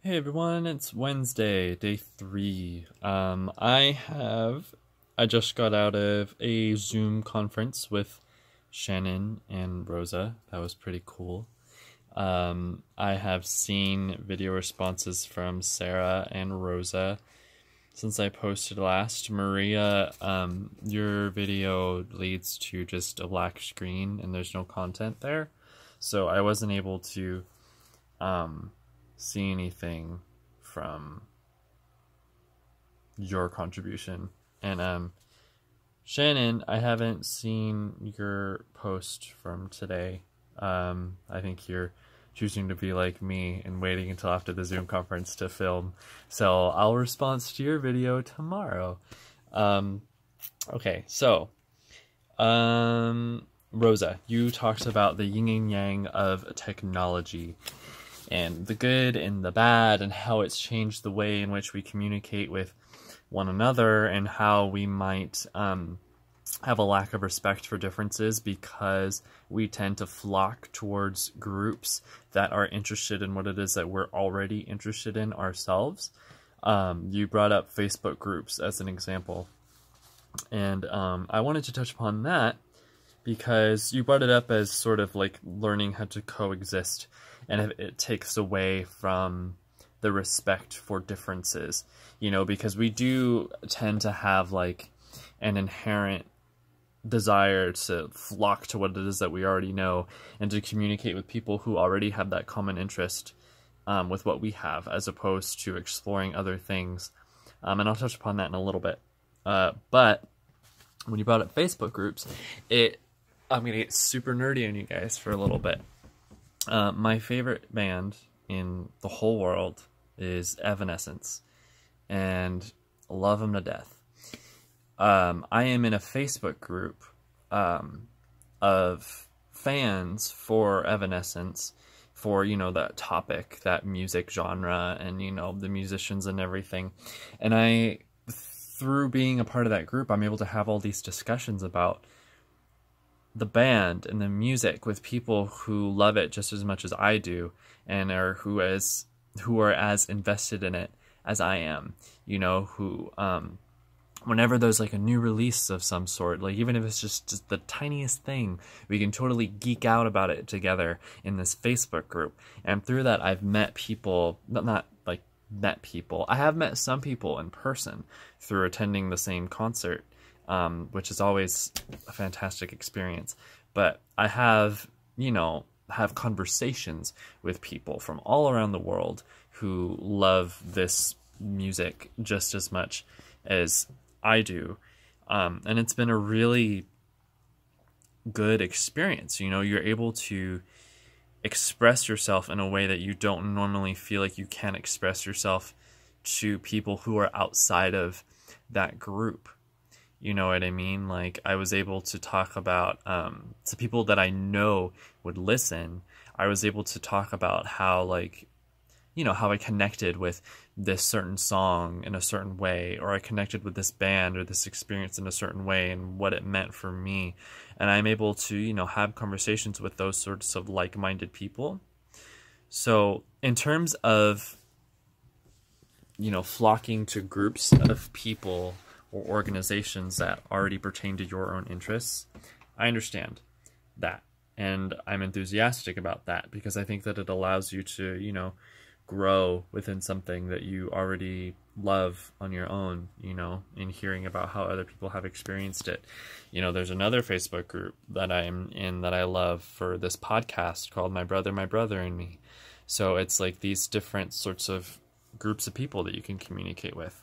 Hey everyone, it's Wednesday, day 3. I just got out of a Zoom conference with Shannon and Rosa. That was pretty cool. I have seen video responses from Sarah and Rosa since I posted last. Maria, your video leads to just a black screen and there's no content there. So I wasn't able to see anything from your contribution. And Shannon, I haven't seen your post from today. I think you're choosing to be like me and waiting until after the Zoom conference to film. So I'll respond to your video tomorrow. Okay, so Rosa, you talked about the yin and yang of technology and the good and the bad and how it's changed the way in which we communicate with one another and how we might have a lack of respect for differences because we tend to flock towards groups that are interested in what it is that we're already interested in ourselves. You brought up Facebook groups as an example, and I wanted to touch upon that because you brought it up as sort of like learning how to coexist, and it takes away from the respect for differences, because we do tend to have like an inherent desire to flock to what it is that we already know and to communicate with people who already have that common interest with what we have, as opposed to exploring other things. And I'll touch upon that in a little bit. But when you brought up Facebook groups, I'm going to get super nerdy on you guys for a little bit. My favorite band in the whole world is Evanescence, and love them to death. I am in a Facebook group of fans for Evanescence, for, that topic, that music genre, and, the musicians and everything. And through being a part of that group, I'm able to have all these discussions about the band and the music with people who love it just as much as I do, and who are as invested in it as I am, who whenever there's like a new release of some sort, like even if it's just the tiniest thing, we can totally geek out about it together in this Facebook group. And through that, I've met people, not like met people, I have met some people in person through attending the same concert, which is always a fantastic experience. But I have conversations with people from all around the world who love this music just as much as I do. And it's been a really good experience. You're able to express yourself in a way that you don't normally feel like you can express yourself to people who are outside of that group. You know what I mean? Like, I was able to talk about, to people that I know would listen, I was able to talk about how, like, how I connected with this certain song in a certain way, or I connected with this band or this experience in a certain way and what it meant for me. And I'm able to, have conversations with those sorts of like-minded people. So in terms of, flocking to groups of people or organizations that already pertain to your own interests, I understand that. And I'm enthusiastic about that because I think that it allows you to, grow within something that you already love on your own, in hearing about how other people have experienced it. There's another Facebook group that I'm in that I love for this podcast called My Brother and Me. So it's like these different sorts of groups of people that you can communicate with.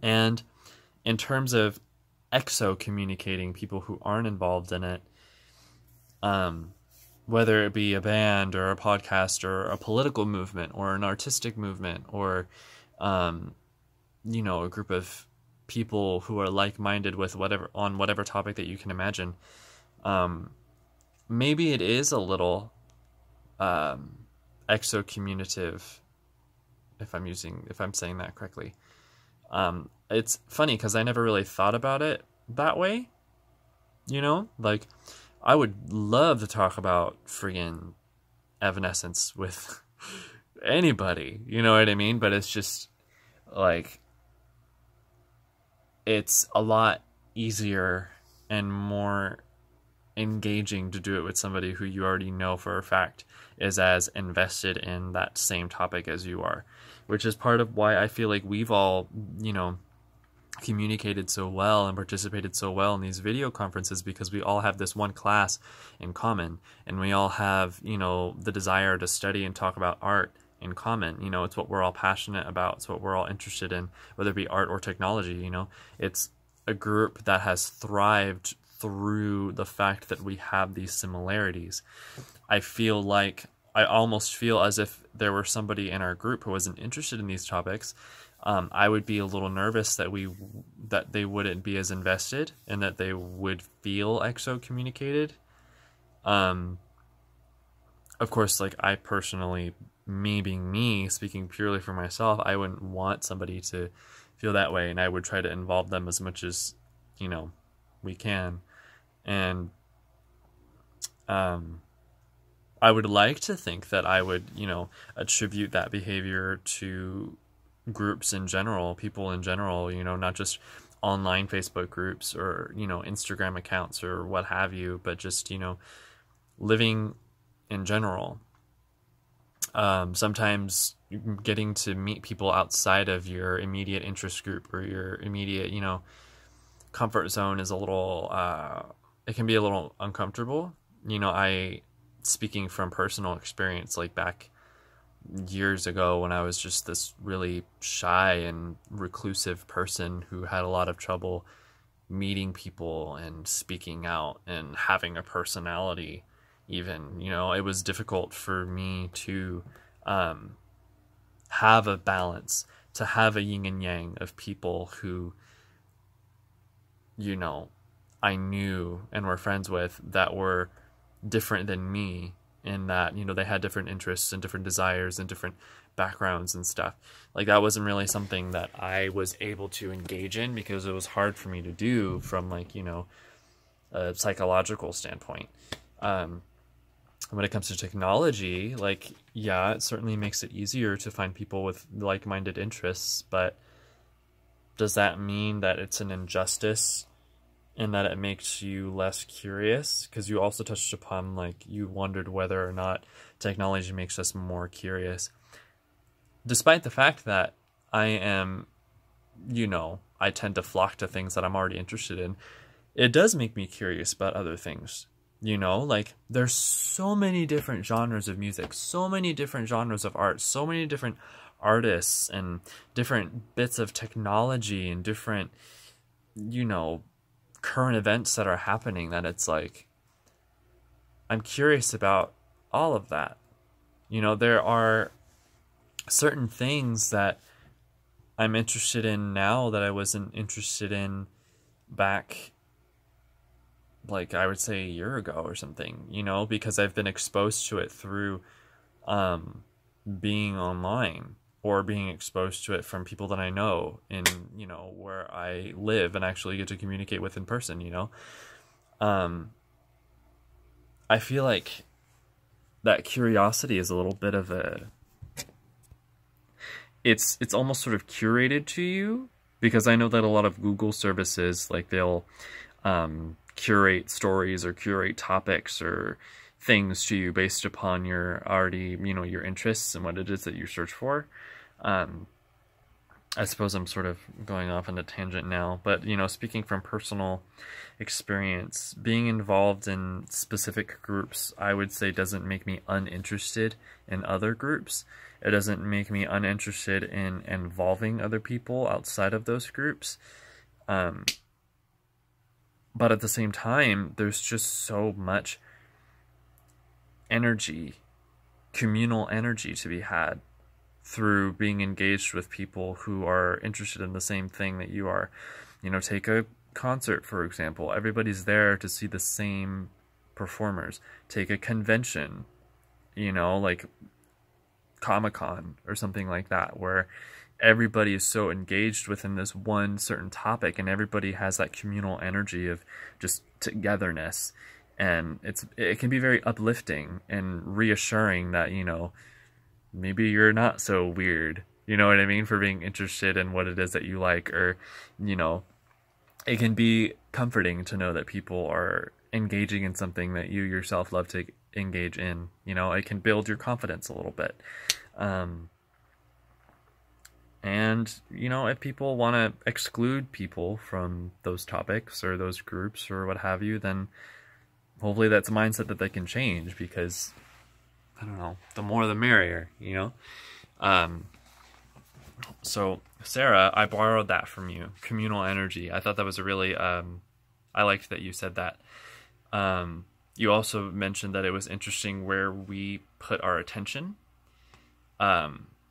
And in terms of exo-communicating, people who aren't involved in it, whether it be a band or a podcast or a political movement or an artistic movement or, a group of people who are like-minded with whatever topic that you can imagine, maybe it is a little exo-communicative, if I'm saying that correctly. It's funny because I never really thought about it that way, like, I would love to talk about friggin' Evanescence with anybody, you know what I mean? But it's just like, it's a lot easier and more engaging to do it with somebody who you already know for a fact is as invested in that same topic as you are, which is part of why I feel like we've all, you know, communicated so well and participated so well in these video conferences, because we all have this one class in common, and we all have, you know, the desire to study and talk about art in common. You know, it's what we're all passionate about. It's what we're all interested in, whether it be art or technology. You know, it's a group that has thrived through the fact that we have these similarities. I almost feel as if there were somebody in our group who wasn't interested in these topics. I would be a little nervous that they wouldn't be as invested and that they would feel excommunicated. Of course, like, I personally, me being me, speaking purely for myself, I wouldn't want somebody to feel that way, and I would try to involve them as much as, you know, we can. And I would like to think that I would, you know, attribute that behavior to groups in general, people in general, you know, not just online Facebook groups or, you know, Instagram accounts or what have you, but just, you know, living in general. Sometimes getting to meet people outside of your immediate interest group or your immediate, you know, comfort zone is a little, it can be a little uncomfortable. You know, speaking from personal experience, like back years ago when I was just this really shy and reclusive person who had a lot of trouble meeting people and speaking out and having a personality even, you know, it was difficult for me to have a balance, to have a yin and yang of people who, you know, I knew and were friends with that were different than me, in that, you know, they had different interests and different desires and different backgrounds and stuff. Like, that wasn't really something that I was able to engage in because it was hard for me to do from, like, you know, a psychological standpoint. When it comes to technology, like, yeah, it certainly makes it easier to find people with like-minded interests, but does that mean that it's an injustice and that it makes you less curious? Because you also touched upon, like, you wondered whether or not technology makes us more curious. Despite the fact that I am, you know, I tend to flock to things that I'm already interested in, it does make me curious about other things. You know, like, there's so many different genres of music, so many different genres of art, so many different artists and different bits of technology and different, you know, current events that are happening, that it's like, I'm curious about all of that. You know, there are certain things that I'm interested in now that I wasn't interested in back, like, I would say a year ago or something, you know, because I've been exposed to it through being online, or being exposed to it from people that I know in, you know, where I live and actually get to communicate with in person, you know. I feel like that curiosity is a little bit of a, it's almost sort of curated to you, because I know that a lot of Google services, like, they'll curate stories or curate topics or things to you based upon your already, you know, your interests and what it is that you search for. I suppose I'm sort of going off on a tangent now, but, you know, speaking from personal experience, being involved in specific groups, I would say, doesn't make me uninterested in other groups. It doesn't make me uninterested in involving other people outside of those groups. But at the same time, there's just so much energy, communal energy, to be had through being engaged with people who are interested in the same thing that you are. You know, take a concert, for example. Everybody's there to see the same performers. Take a convention, you know, like Comic-Con or something like that, where everybody is so engaged within this one certain topic, and everybody has that communal energy of just togetherness, and it can be very uplifting and reassuring that, you know, maybe you're not so weird. You know what I mean? For being interested in what it is that you like, or, you know, it can be comforting to know that people are engaging in something that you yourself love to engage in. You know, it can build your confidence a little bit. And, you know, if people want to exclude people from those topics or those groups or what have you, then hopefully that's a mindset that they can change, because, I don't know, the more the merrier, you know? So, Sarah, I borrowed that from you, communal energy. I thought that was a really, I liked that you said that. You also mentioned that it was interesting where we put our attention.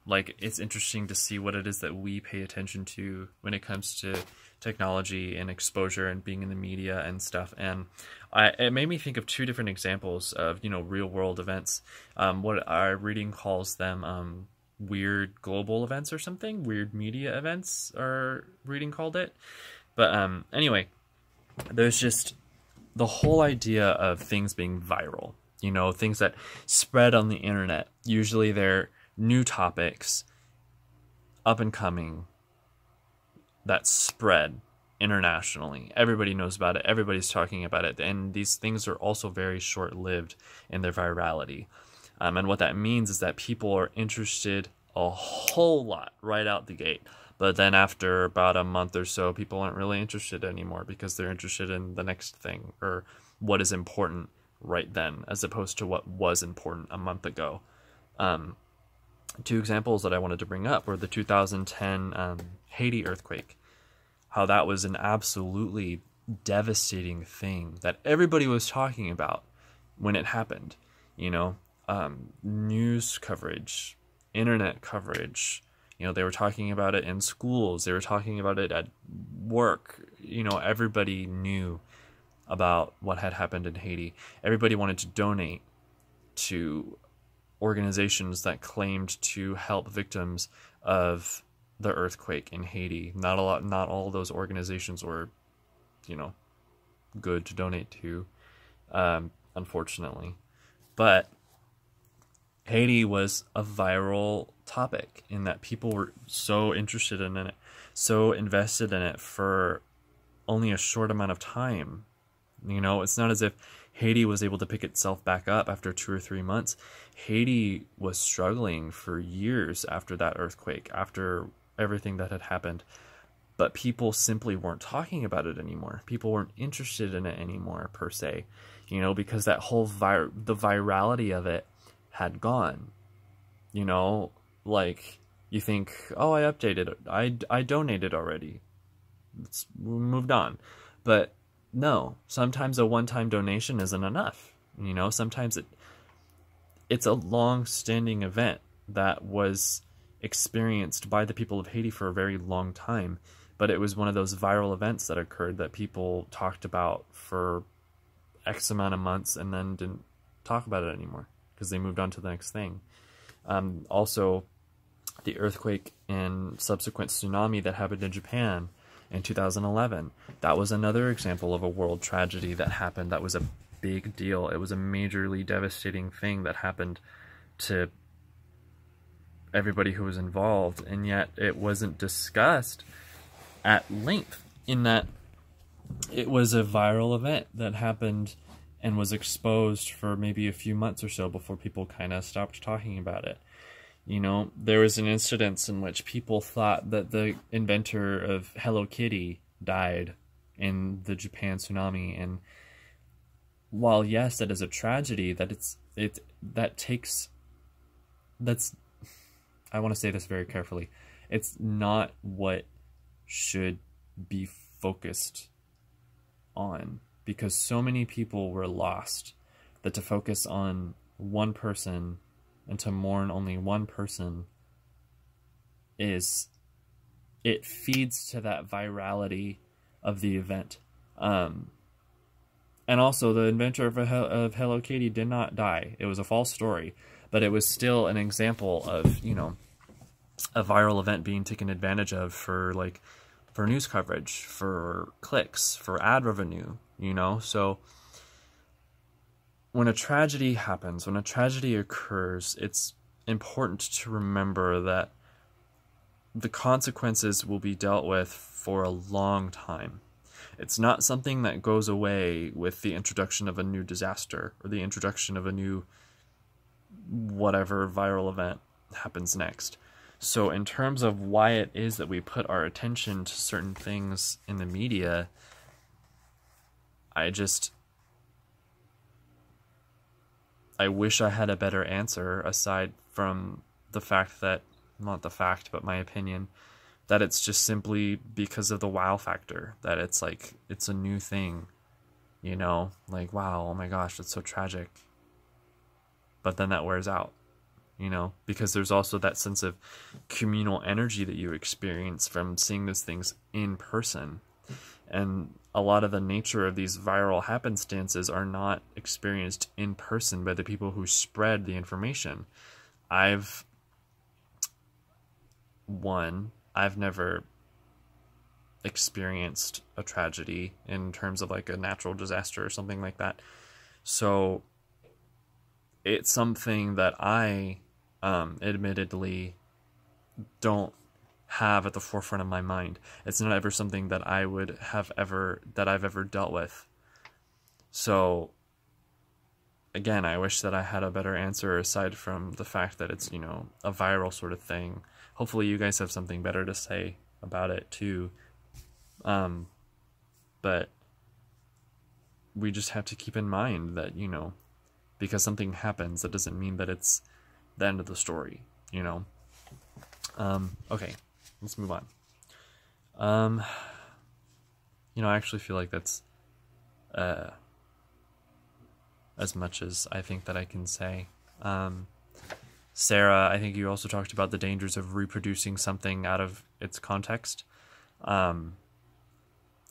Like, it's interesting to see what it is that we pay attention to when it comes to technology and exposure and being in the media and stuff. And it made me think of two different examples of, you know, real world events. What our reading calls them weird global events or something. Weird media events, our reading called it. But anyway, there's just the whole idea of things being viral. You know, things that spread on the internet. Usually they're new topics, up and coming, that spread internationally. Everybody knows about it. Everybody's talking about it. And these things are also very short-lived in their virality. And what that means is that people are interested a whole lot right out the gate. But then after about a month or so, people aren't really interested anymore, because they're interested in the next thing, or what is important right then, as opposed to what was important a month ago. Two examples that I wanted to bring up were the 2010 Haiti earthquake. How that was an absolutely devastating thing that everybody was talking about when it happened. You know, news coverage, internet coverage. You know, they were talking about it in schools. They were talking about it at work. You know, everybody knew about what had happened in Haiti. Everybody wanted to donate to organizations that claimed to help victims of the earthquake in Haiti. Not all of those organizations were, you know, good to donate to, unfortunately. But Haiti was a viral topic in that people were so interested in it, so invested in it for only a short amount of time. You know, it's not as if Haiti was able to pick itself back up after 2 or 3 months. Haiti was struggling for years after that earthquake, after everything that had happened. But people simply weren't talking about it anymore. People weren't interested in it anymore, per se. You know, because that whole the virality of it had gone. You know, like, you think, oh, I updated it. I donated already. It's moved on. But no, sometimes a one-time donation isn't enough. You know, sometimes it's a long-standing event that was experienced by the people of Haiti for a very long time, but it was one of those viral events that occurred that people talked about for X amount of months and then didn't talk about it anymore because they moved on to the next thing. Also, the earthquake and subsequent tsunami that happened in Japan in 2011. That was another example of a world tragedy that happened. That was a big deal. It was a majorly devastating thing that happened to everybody who was involved, and yet it wasn't discussed at length, in that it was a viral event that happened and was exposed for maybe a few months or so before people kind of stopped talking about it. You know, there was an incident in which people thought that the inventor of Hello Kitty died in the Japan tsunami, and while yes, that is a tragedy, that's I want to say this very carefully. It's not what should be focused on, because so many people were lost that to focus on one person and to mourn only one person it feeds to that virality of the event. And also, the inventor of Hello Kitty did not die. It was a false story, but it was still an example of, you know, a viral event being taken advantage of for news coverage, for clicks, for ad revenue, you know? So when a tragedy happens, when a tragedy occurs, it's important to remember that the consequences will be dealt with for a long time. It's not something that goes away with the introduction of a new disaster or the introduction of a new whatever viral event happens next. So in terms of why it is that we put our attention to certain things in the media, I wish I had a better answer aside from the fact that, not the fact, but my opinion, that it's just simply because of the wow factor, that it's like, it's a new thing, you know, like, wow, oh my gosh, that's so tragic. But then that wears out, you know, because there's also that sense of communal energy that you experience from seeing those things in person. And a lot of the nature of these viral happenstances are not experienced in person by the people who spread the information. I've never experienced a tragedy in terms of like a natural disaster or something like that. So it's something that I admittedly don't have at the forefront of my mind. It's not ever something that I've ever dealt with. So again, I wish that I had a better answer aside from the fact that it's, you know, a viral sort of thing. Hopefully you guys have something better to say about it too. But we just have to keep in mind that, you know, because something happens, that doesn't mean that it's the end of the story, you know? Okay, let's move on. You know, I actually feel like that's as much as I think that I can say. Sarah, I think you also talked about the dangers of reproducing something out of its context.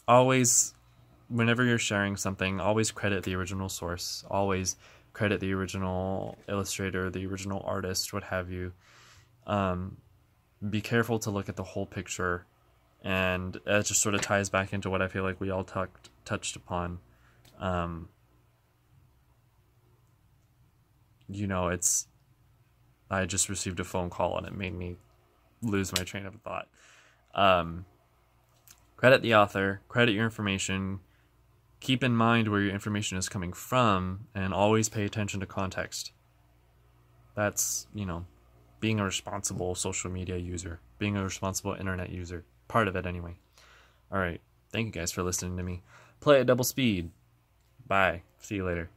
Always, whenever you're sharing something, always credit the original source. Always credit the original illustrator, the original artist, what have you. Be careful to look at the whole picture, and it just sort of ties back into what I feel like we all touched upon. You know, I just received a phone call and it made me lose my train of thought. Credit the author, credit your information, keep in mind where your information is coming from, and always pay attention to context. That's, you know, being a responsible social media user, being a responsible internet user. Part of it anyway. Alright, thank you guys for listening to me. Play at double speed. Bye. See you later.